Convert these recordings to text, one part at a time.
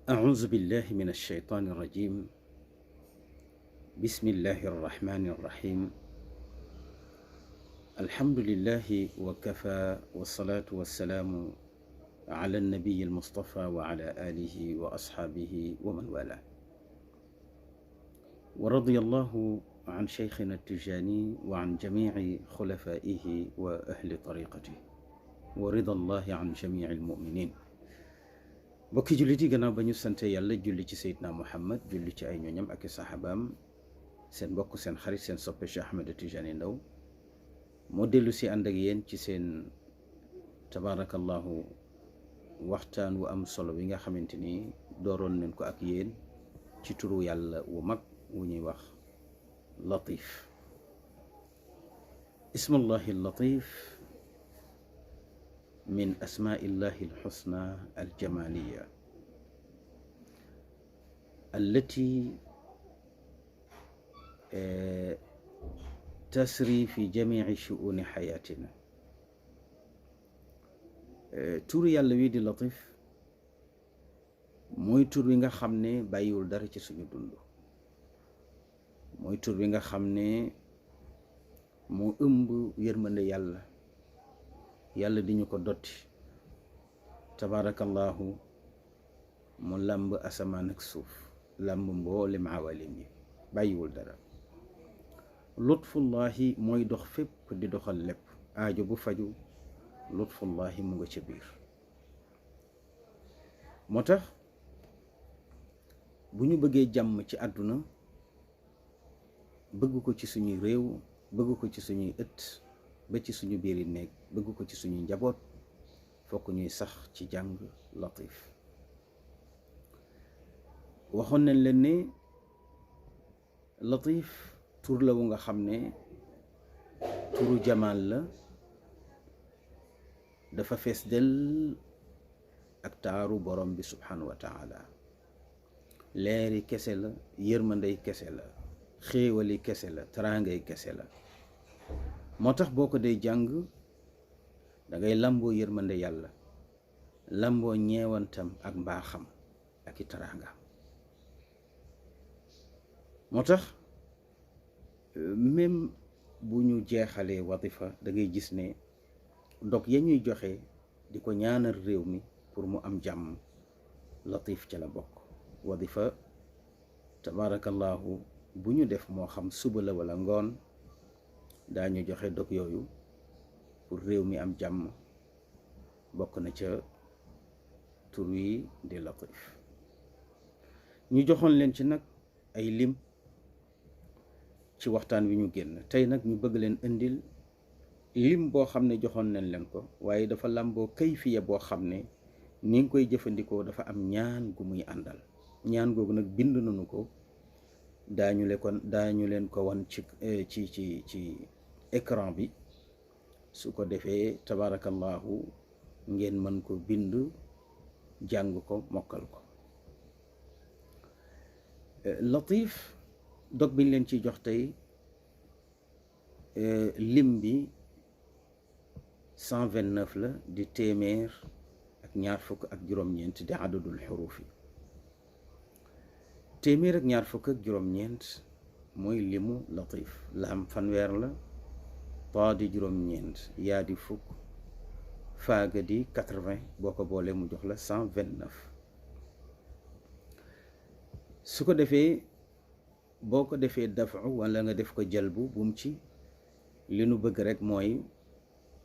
أعوذ بالله من الشيطان الرجيم. بسم الله الرحمن الرحيم. الحمد لله وكفى والصلاة والسلام على النبي المصطفى وعلى آله وأصحابه ومن والاه. ورضي الله عن شيخنا التجاني وعن جميع خلفائه وأهل طريقته ورضا الله عن جميع المؤمنين. bokki jullit yi gannaaw ba ñu sante yàlla julli ci Seydina Muhammad julli ci ay ñoñam ak i saxaabaam, seen mbokk seen xarit seen soppe Cheikh Ahmed Tidiane Ndao moo dellu si ànd ak yéen ci seen tabaarakallahu waxtaan wu am solo wi nga xamante ni dooroon nañ ko ak yéen ci turu yàlla wu mag wu ñuy wax latif. ismullahi latif min asmaillahi alxusna aljamaliya allati tasri fi jamici shuuni xayaatina. tur yàlla wi di latif mooy tur wi nga xam ne bàyyiwul dara ci suñu dund, mooy tur wi nga xam ne moo ëmb yërmande yàlla di ñu ko dotti tabaarakallahu, mu làmb asamaan ak suuf, làmb mboolem awalim yi, bàyyiwul dara. lutfullahi mooy dox fépp di doxal lépp, aajo bu faju lutfullahi mu nga ca biir. moo tax bu ñu bëggee jàmm ci àdduna, bëgg ko ci suñuy réew, bëgg ko ci suñuy ëtt, ba ci suñu biiri néeg, bëgg ko ci suñu njaboot, fokk ñuy sax ci jàng latif. waxoon nañ leen ne latif tur la wu nga xam ne turu jamaal la, dafa fees del ak taaru borom bi subhanahu wa taala. leeri kese la, yërmandey kese la, xéewali kese la, taraangay kese la. moo tax boo ko dee jàng da ngay làmboo yërmande yàlla, làmboo ñeewantam ak mbaaxam ak i taraanga. moo tax même bu ñu jeexalee wadifa da ngay gis ne dog ya ñuy joxe di ko ñaanal réew mi pour mu am jàmm, latif ca la bokk. wadifa tabaarakallahu bu ñu def moo xam suba la wala ngoon, daañu joxe dog yooyu pour réew mi am jàmm, bokk na ca tur wi di latif. ñu joxoon leen ci nag ay lim ci waxtaan wi ñu génn. tey nag ñu bëgg leen indil lim boo xam ne joxoon nañ leen ko, waaye dafa làmboo kayfiya boo xam ne ni nga koy jëfandikoo dafa am ñaan gu muy àndal. ñaan googu nag bind nañu ko, daañu leen ko wan ci écran bi, su ko defee tabaarakallahu ngeen mën ko bind, jàng ko, mokkal ko. latif dog biñ leen ci jox tey lim bi 129 la, di téeméer ak ñaar fukk ak juróom-ñeent, di adadul xuruuf yi. téeméer ak ñaar fukk ak juróom-ñeent mooy limu latif. laam fanweer la, taa di juróom-ñeent, yaa di fukk, faaga di 80, boo ko boolee mu jox la 129. su ko defee boo ko defee dafu wala nga def ko jalbu, bum ci li nu bëgg rek mooy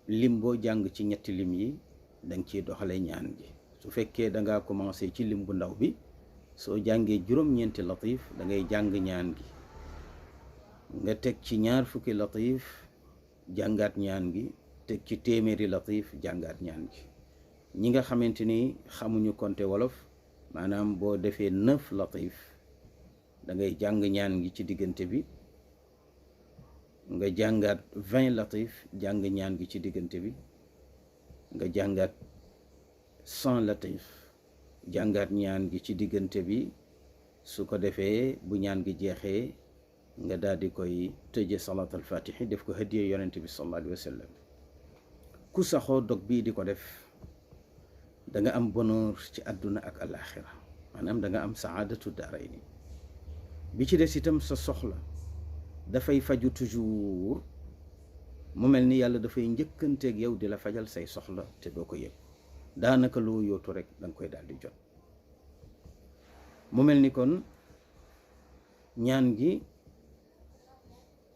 lim boo jàng ci ñetti lim yi danga ciy doxale ñaan gi. su fekkee dangaa commencé ci lim bu ndaw bi, soo jàngee juróom-ñeenti latif da ngay jàng ñaan gi, nga teg ci ñaar fukki latif jàngaat ñaan gi, teg ci téeméeri latif jàngaat ñaan gi. ñi nga xamante ni xamuñu konte wolof, maanaam boo defee 9 latif da ngay jàng ñaan gi ci diggante bi, nga jàngaat 20 latif jàng ñaan gi ci diggante bi, nga jàngaat 100 latif jàngaat ñaan gi ci diggante bi. su ko defee bu ñaan gi jeexee nga daal di koy tëje salaat al fatihi, def ko hadiya yonente bi sallallahu alayhi wa sallam. ku saxoo dog bii di ko def da nga am bonheur ci àdduna ak alaxira. maanaam da nga am saadatu daarayni. bi ci des itam sa soxla dafay faju toujours, mu mel ni yàlla dafay njëkkanteeg yow di la fajal say soxla te doo ko yëg, daanaka loo yootu rek da nga koy daal di jot. mu mel ni kon ñaan gi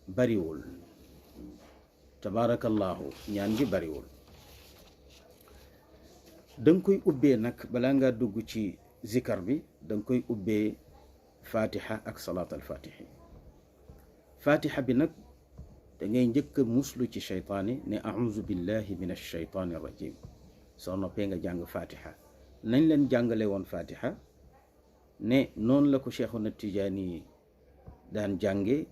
bariwul, tabaarakallaahu, ñaan gi bariwul. da nga koy ubbee nag balaa ngaa dugg ci zikar bi, da nga koy ubbee fatiha ak salaat al fatihi. fatiha bi nag da ngay njëkk a muslu ci sheytaani ne auzu billahi min alsheytaani rajim. soo noppee nga jàng fatiha. nañ leen jàngale woon fatiha ne noonu la ko Cheikhuna Tijaani daan jànge,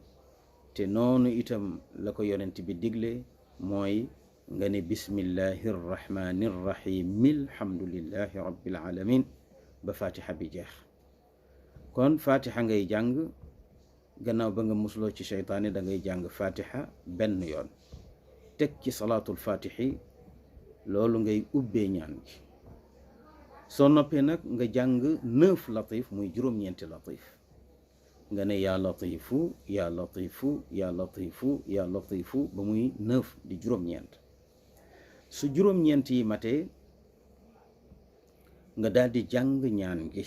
te noonu itam la ko yonent bi digle, mooy nga ne bismillahi rrahmani rrahim alhamdulillahi rabbil alamin ba fatiha bi jeex. kon fatiha ngay jàng, gannaaw ba nga musloo ci seytaane da ngay jàng fatiha benn yoon, teg ci salaatul fatihi. loolu ngay ubbee ñaan gi. soo noppee nag nga jàng 9 latif, muy juróom-ñeenti latif. nga ne yaa latifu yaa latifu yaa latifu yaa latifu ba muy 9 di juróom-ñeent. su juróom-ñeent yi matee nga daal di jàng ñaan gi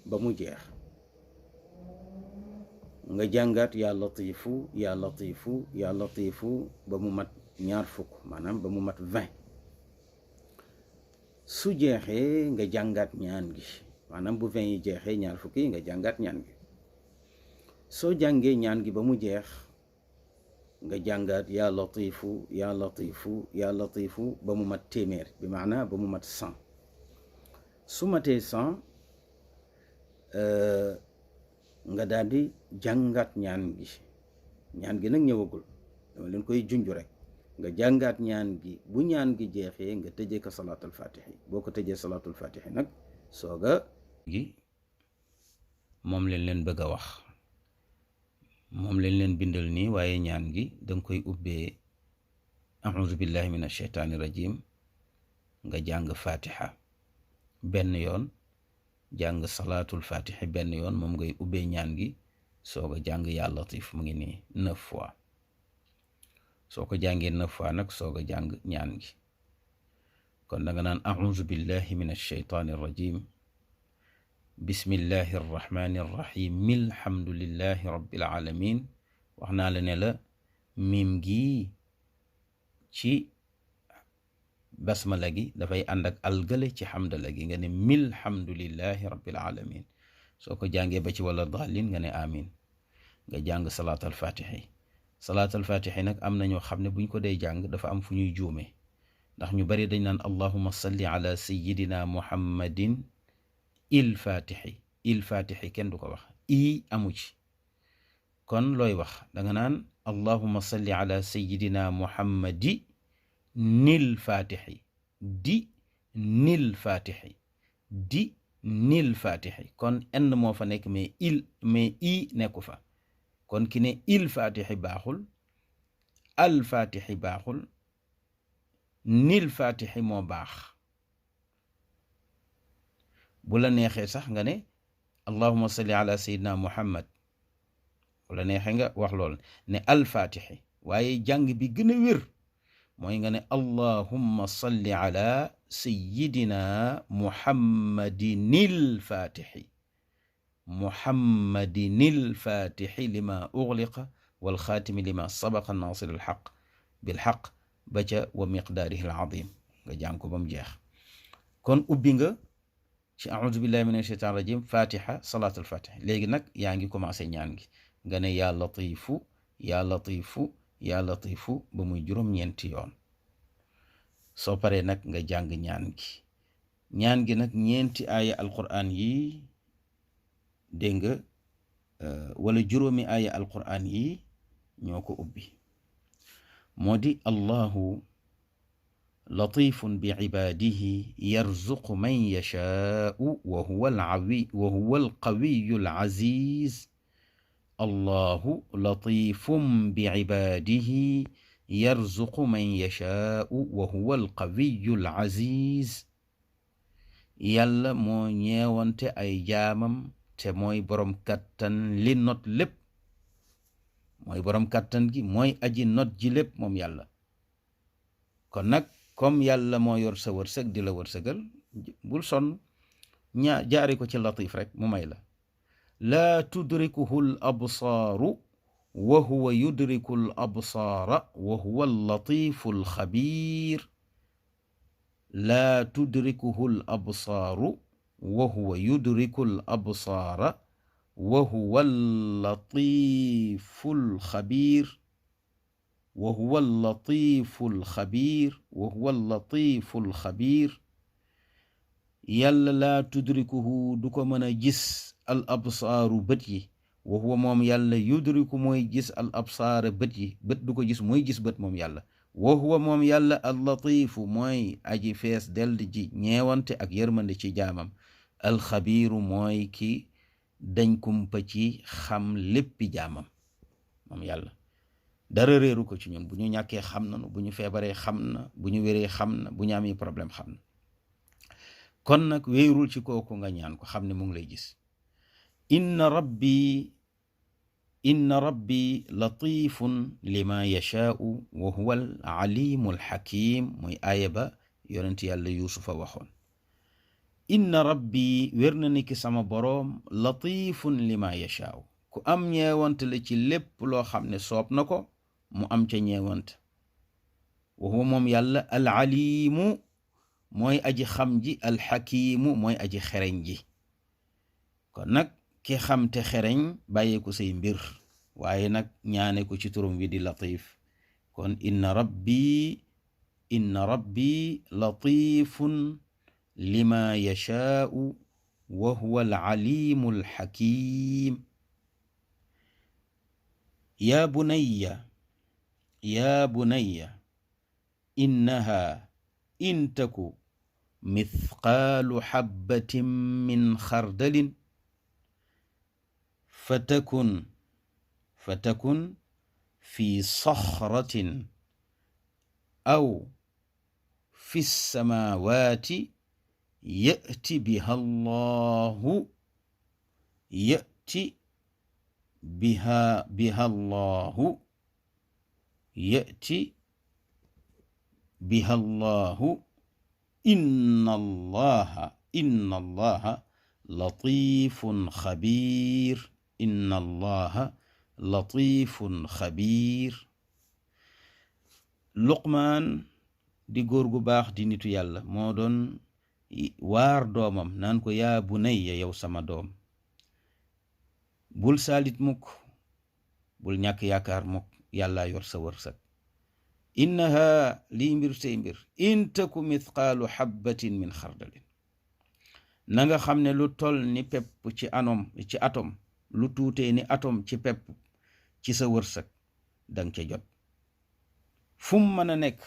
ba mu jeex. nga jàngaat yaa latifu yaa latifu yaa latifu ba mu mat 20, maanaam ba mu mat 20. su jeexee nga jàngaat ñaan gi, maanaam bu 20 yi jeexee 20 yi nga jàngaat ñaan gi. soo jàngee ñaan gi ba mu jeex nga jàngaat yaa latifu yaa latifu yaa latifu ba mu mat 100, bi maanaa ba mu mat 100. su matee 100 nga daal di jàngaat ñaan gi. ñaan gi nag ñëwagul, dama leen koy junj rek. nga jàngaat ñaan gi, bu ñaan gi jeexee nga tëjee ko salaatul fatihi. boo ko tëjee salaatul fatihi nag sooga gi moom leen bëgg a wax, moom leen bindal nii, waaye ñaan gi danga koy ubbee auzu billahi min asheytaani rajim, nga jàng fatiha benn yoon, jàng salaatul fatihi benn yoon, moom ngay ubbee ñaan gi. sooga jàng yaa latif, mu ngi nii 9 fois. soo ko jàngee 9 fois nag sooga jàng ñaan gi. kon da nga naan auzu billahi min asheytaani rajim, bismillahi arrahmani arrahim alhamdulillahi rabbil alamin. wax naa la ne la miim gi ci basmala gi dafay ànd ak algale ci xamdala gi, nga ne milhamdulillahi rabbil alamin. soo ko jàngee ba ci wala daalin nga ne amin. nga jàng salaatal fatihi. salaatal fatihi nag am na ñoo xam ne buñ ko dee jàng dafa am fu ñuy juume, ndax ñu bari dañ naan allahumma salli ala sayyidina muhammadin il fatihi kenn du ko wax, i amu ci. kon looy wax danga naan allahumma salli ala sayyidina muhammadi nil fatihi, di nil fatihi. kon n moo fa nekk mais i nekku fa. kon ki ne il fatihi baaxul, al fatihi baaxul, nil fatihi moo baax. bu la neexee sax nga ne allahumma salli ala sayyidina muhammad, bu la neexee nga wax lool ne al fatihi. waaye jàng bi gën a wér mooy nga ne allahumma salli ala sayyidina muhammadinil fatihi, muhammadinil fatihi lima ughliqa wal xaatimi lima sabaqa nasir al xaq bil xaq ba ca wa miqdaarihi al azim, nga jàng ko ba mu jeex. kon ubbi nga ci a'uuzu billahi mina shaytaani rajim fatiha salaatul fatiha. léegi nag yaa ngi commencé ñaan gi, nga ne yaa latifu yaa latifu yaa latifu ba muy juróom-ñeenti yoon. soo paree nag nga jàng ñaan gi nag ñeenti aaya alquran yi dégg nga wala juróomi aaya alquran yi ñoo ko ubbi. moo di allahu latifun bi ibaadihi yarzuqu man yashaau wa huwa alqawiyu alaziz. allahu latifun bi ibaadihi yarzuqu man yashaau wa huwa alqawiyu alaziz. yàlla moo ñeewante ay jaamam te mooy borom kattan li not lépp, mooy borom kattan gi, mooy aji not ji lépp moom yàlla. kon nag comme yàlla moo yor sa wërsëg di la wërsëgal, bul sonn, jaari ko ci latif rek mu may la. laa tudrikuhu l absaaru wa huwa yudriku l absaara wa huwa allatifu alxabiir. laa tudrikuhu l absaaru wa huwa yudriku l absaara wa huwa allatifu alxabiir wa huwa allatifu alxabiir wa huwa allatifu alxabiir. yàlla laa tudrikuhu du ko mën a gis al absaaru bët yi, wa huwa moom yàlla yudriku mooy gis al absaara bët yi, bët du ko gis mooy gis bët moom yàlla. wa huwa moom yàlla al latifu mooy aji fees dell ji ñeewante ak yërmande ci jaamam. alxabiiru mooy ki dañ kumpa ci xam léppi jaamam moom yàlla. dara réeru ko ci ñun, bu ñu ñàkkee xam na, bu ñu feebaree xam na, bu ñu wéree xam na, bu ñu amee problème xam na. kon nag wéerul ci kooku nga ñaan ko, xam ne mu ngi lay gis. inna rabbi latifun lima yashaau wa huwa al alimu al hakim, mooy aaya ba yonent yàlla yuusufa waxoon. inna rabbi wér na ni ki sama boroom latifun lima yashaau, ku am ñeewant la ci lépp loo xam ne soob na ko mu am ca ñeewant. wa huwa moom yàlla al alimu mooy aji xam ji, al hakimu mooy aji xereñ ji. kon nag ki xam te xereñ bàyyee ko say mbir, waaye nag ñaane ko ci turam wi di latif. kon inna rabbi latifun lima yashaau wa huwa al alimu al hakim. ya bunayya innaha in taku mithqaalu habbatin min xardalin fatakun fi saxratin aw fi samaawaati ya'ti biha Allahu inna allaha latifun xabiir. inna allaha latifun xabiir. Luqmaan di góor gu baax di nitu yàlla moo doon waar doomam naan ko yaa bunayya, yow sama doom, bul saalit mukk, bul ñàkk yaakaar mukk, yàlla yor sa wërsëg. innaha lii mbir tey mbir, in taku mithqaalu habbatin min xardalin, na nga xam ne lu tol ni pepp ci atom, lu tuutee ni atom ci pepp ci sa wërsëg danga ca jot. fu mu mën a nekk,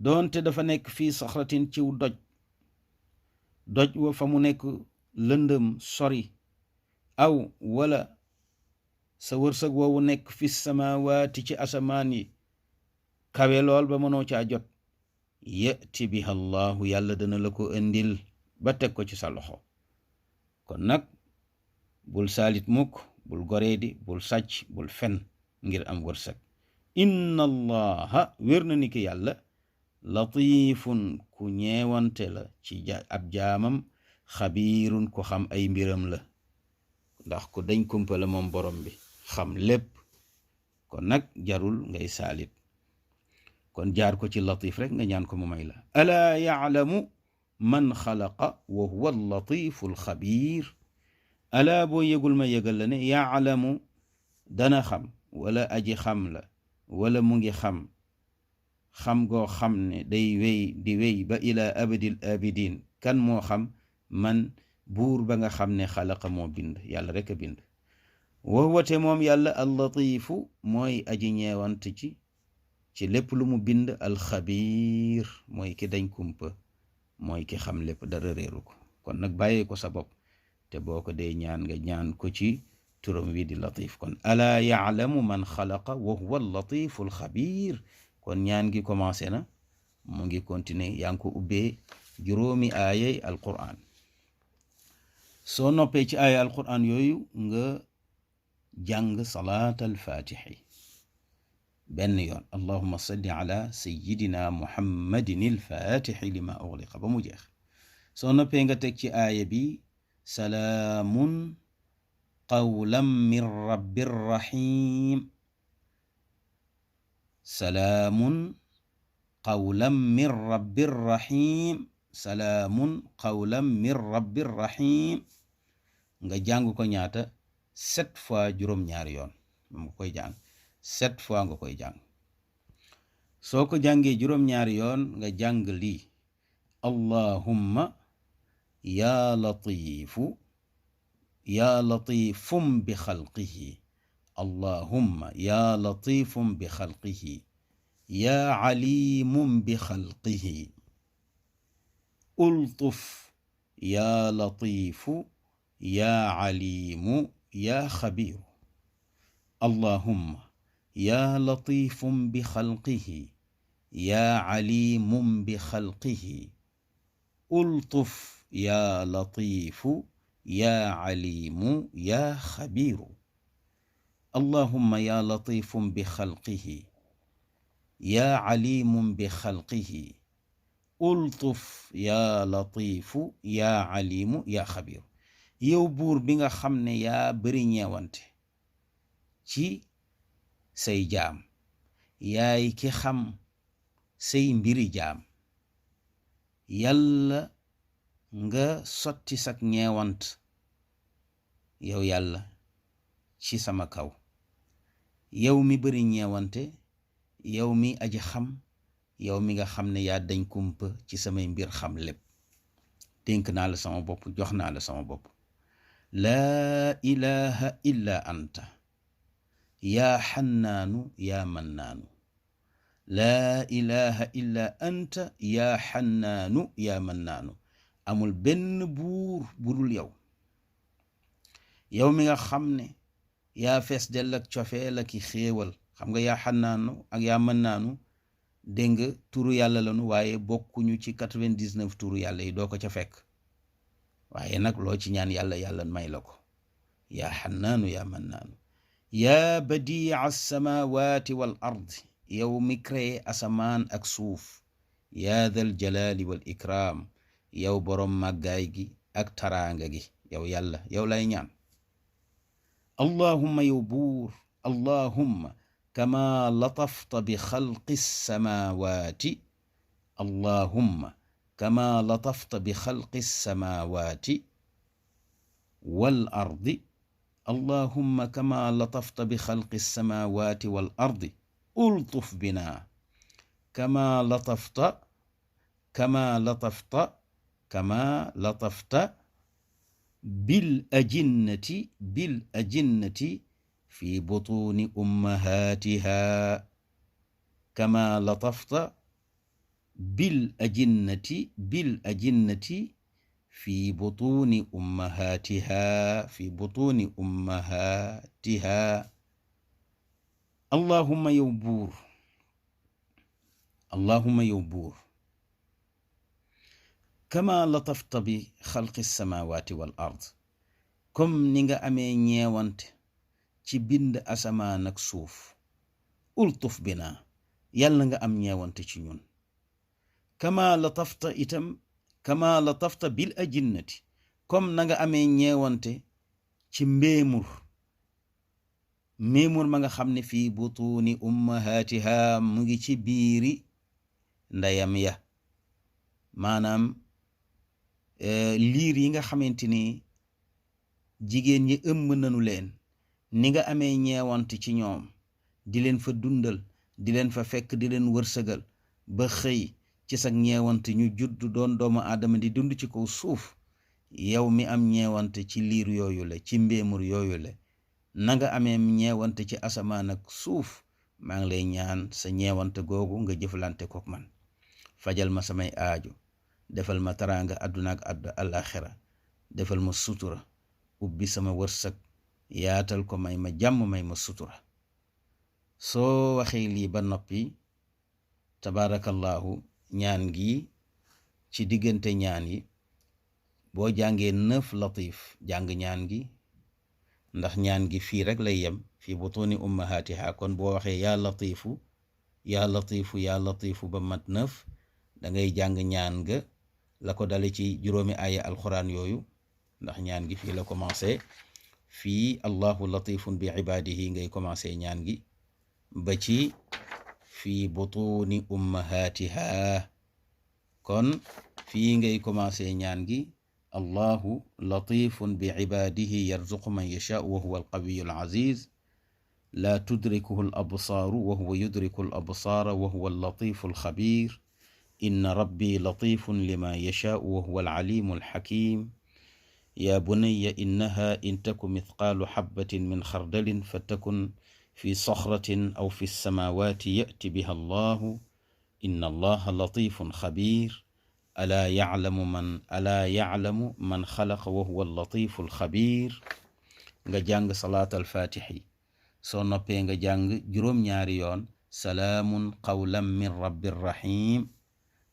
doonte dafa nekk fii saxratin ciw doj wa fa mu nekk lëndëm sori, aw wala sa wërsëg woowu nekk fi samaawaati ci asamaan yi kawe lool ba mënoo caa jot, yati biha Allahu yàlla dana la ko indil ba teg ko ci sa loxo. kon nag bul saalit mukk, bul goreedi, bul sàcc, bul fen ngir am wërsëg. inna allaha wér na ni ki yàlla latifun ku ñeewante la ci ab jaamam, xabiirun ku xam ay mbiram la, ndax ku dañ kumpa la moom borom bi, xam lépp. kon nag jarul ngay saalit, kon jaar ko ci latif rek nga ñaan ko mu may la. alaa ya'lamu man xalaqa wa huwa allatifu alxabiir. alaa boo yëgul ma yëgal la ne ya'lamu dana xam, wala aji xam la, wala mu ngi xam goo xam ne day wéy di wéy ba ila abadil abidin. kan moo xam? man buur ba nga xam ne xalaqa moo bind, yàlla rek a bind. wa huwa te moom yàlla allatifu mooy aji ñeewant ci lépp lu mu bind, alxabiir mooy ki dañ kumpa, mooy ki xam lépp, dara réeru ko. kon nag bàyyee ko sa bopp, te boo ko dee ñaan nga ñaan ko ci turam wi di latif. kon alaa ya'lamu man xalaqa wa huwa allatifu alxabiir. kon ñaan gi commencé na, mu ngi continuer, yaa ngi ko ubbee juróomi aayay alquran. soo noppee ci aaya alquran yooyu nga jàng salaatal faatixi benn yoon, allahumma salli ala sayyidina muhammadin alfaatixi lima ughliqa ba mu jeex. soo noppee nga teg ci aaya bi salaamun qawlan min rabbir rahim, salaamun qawlan min rabbir rahim, salaamun qawlan min rabbir rahim. nga jàng ko ñaata 7 fois juróom-ñaari yoon moom nga koy jàng 7 fois nga koy jàng. soo ko jàngee juróom-ñaari yoon nga jàng lii allahumma ya latifu ya latifum bi xalqihi, allahumma ya latifum bi xalqihi ya alimum bi xalqihi ultuf ya latifu ya alimu ya xabiru, allahumma ya latifum bi xalqihi ya alimum bi xalqihi ultuf ya latifu ya alimu ya xabiru, allahumma ya latifum bi xalqihi ya alimum bi xalqihi ultuf ya latifu ya alimu ya xabiru. yow buur bi nga xam ne yaa bari ñeewante ci say jaam, yaay ki xam say mbiri jaam, yàlla nga sotti sak ñeewant yow yàlla ci sama kaw, yow mi bari ñeewante, yow mi aji xam, yow mi nga xam ne yaa dañ kumpa ci samay mbir, xam lépp. dénk naa la sama bopp, jox naa la sama bopp. laa ilaha illa anta yaa xannaanu yaa mannaanu, laa ilaha illa anta yaa xannaanu yaa mannaanu. amul benn buur budul yow, yow mi nga xam ne yaa fees dell ak cofeel ak xéewal. xam nga yaa xannaanu ak yaa mannaanu dégg nga turu yàlla lanu, waaye bokkuñu ci 99 turu yàlla yi, doo ko ca fekk. waaye nag loo ci ñaan yàlla yàlla may la ko. yaa xannaanu yaa mannaanu, yaa badia alsamawati wal ardi, yow mi créé asamaan ak suuf. yaa dal jalaali wal ikram, yow boroom màggaay gi ak taraanga gi. yow yàlla yow lay ñaan. allahumma yow buur, allahumma kama latafta bi xalqi samawati, allahumma kama latafta bi xalqi samawati wal ardi, allahumma kama latafta bi xalqi samawati wal ardi ultuf bina kama latafta bil ajinnati fi butuni ummahatiha, kama latafta bil ajinnati fi butuni ummahatiha. allahumma yow buur, kama latafta bi xalqi samawati wal ard, comme ni nga amee ñeewante ci bind asamaan ak suuf. ultuf bina, yàlla nga am ñeewante ci ñun. kama latafta bil ajinnati, comme na nga amee ñeewante ci mbéemur ma nga xam ne fii butuuni ummahatiha, mu ngi ci biiri ndeyam ya. maanaam liir yi nga xamante ni jigéen ñi ëmb nanu leen, ni nga amee ñeewante ci ñoom, di leen fa dundal, di leen fa fekk, di leen wërsëgal ba xëy ci sag ñeewante ñu judd doon doomu aadama di dund ci kaw suuf. yow mi am ñeewante ci liir yooyu la, ci mbéemur yooyu la, na nga amee ñeewante ci asamaan ak suuf. maa ngi lay ñaan sa ñeewante googu nga jëflante kook man. fajal ma samay aajo, defal ma taraanga àdduna ak àllaaxira, defal ma sutura, ubbi sama wërsëg, yaatal ko, may ma jàmm, may ma sutura. soo waxee lii ba noppi, tabaarakallahu, ñaan gi ci diggante ñaan yi boo jàngee 9 latif jàng ñaan gi, ndax ñaan gi fii rek lay yem fii butuni ummahatiha. kon boo waxee yaa latifu yaa latifu yaa latifu ba mat 9 da ngay jàng ñaan ga la ko dale ci juróomi aaya alquran yooyu, ndax ñaan gi fii la commencé. fii allahu latifun bi ibadihi ngay commencé ñaan gi ba ci fii butuni ummahatiha. kon fii ngay commencé ñaan gi allahu latifun bi ibadihi yarzuqu man yashaau wa huwa alqawiyu alaziz la tudrikuhu alabsaaru wa huwa yudriku alabsaara wa huwa allatifu alxabir inna rabbi latifun lima yashaau wa huwa alalimu alxakim ya bunayya innaha in taku mithqaalu xabbatin min xardalin fatakun fi saxratin aw fi samawati yati biha allahu inna allaha latifun xabir alaa yaclamu man xalaqa wa huwa allatifu alxabir. nga jàng salaat alfatixi soo noppee nga jàng juróom-ñaari yoon salaamun qawlan min rabbir rahim.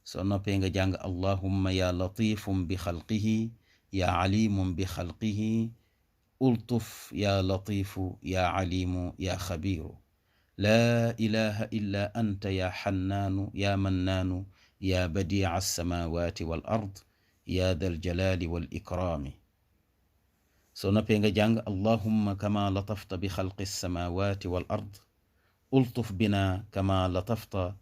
soo noppee nga jàng allahumma ya latifum bi xalqihi ya alimun bi xalqihi ultuf ya latifu ya alimu ya xabiru laa ilaha illa anta ya xannaanu ya mannaanu ya badica alsamawati wal ard ya dal jalali wal ikrami. soo noppee nga jàng allahumma kama latafta bi xalqi alsamawati wal ard ultuf bina kama latafta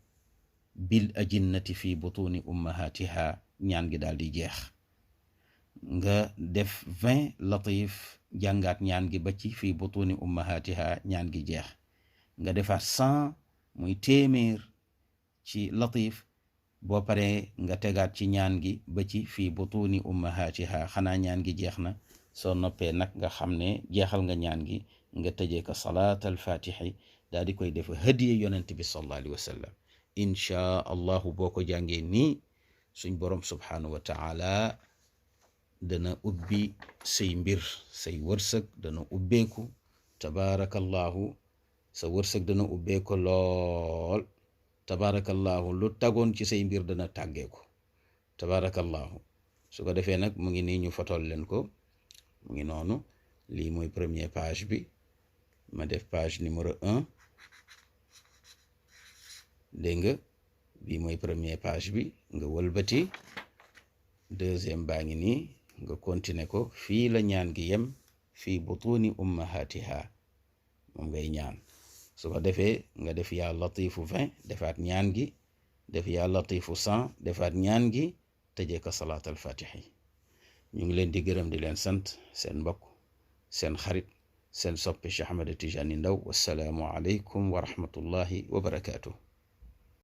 bil ajinnati fi butuni ummahatiha. ñaan gi daal di jeex. nga def 20 latif jàngaat ñaan gi ba ci fi butuni ummahatiha, ñaan gi jeex. nga defaat 100 muy téeméer ci latif, boo paree nga tegaat ci ñaan gi ba ci fi butuni ummahatiha. xanaa ñaan gi jeex na. soo noppee nag nga xam ne jeexal nga ñaan gi, nga tëjee ko salaat alfatixi daal di koy def hadiye yonent bi sallallahu alayhi wa sallam. inchaa allahu boo ko jàngee nii suñ borom subhanahu wa taala dana ubbi say mbir, say wërsëg dana ubbeeku. tabaarakallahu sa wërsëg dana ubbeeku lool. tabaarakallahu lu tagoon ci say mbir dana tàggeeku. tabaarakallahu su ko defee nag mu ngi nii ñu fotol leen ko, mu ngi noonu. lii mooy première page bi, ma def page numéro 1 dégg nga. bii mooy première page bi, nga wëlbati. deuxième baa ngi nii nga continuer ko. fii la ñaan gi yem, fii butuni ummahatiha moom ngay ñaan. su ko defee nga def yaa latifu 20 defaat ñaan gi, def yaa latifu 100 defaat ñaan gi, tëjee ko salaat alfatixi. ñu ngi leen di gërëm di leen sant, seen mbokk seen xarit seen soppe Cheikh Ahmed Tidiane Ndao. wassalaamu aleykum wa rahmatullahi wa barakaatuh.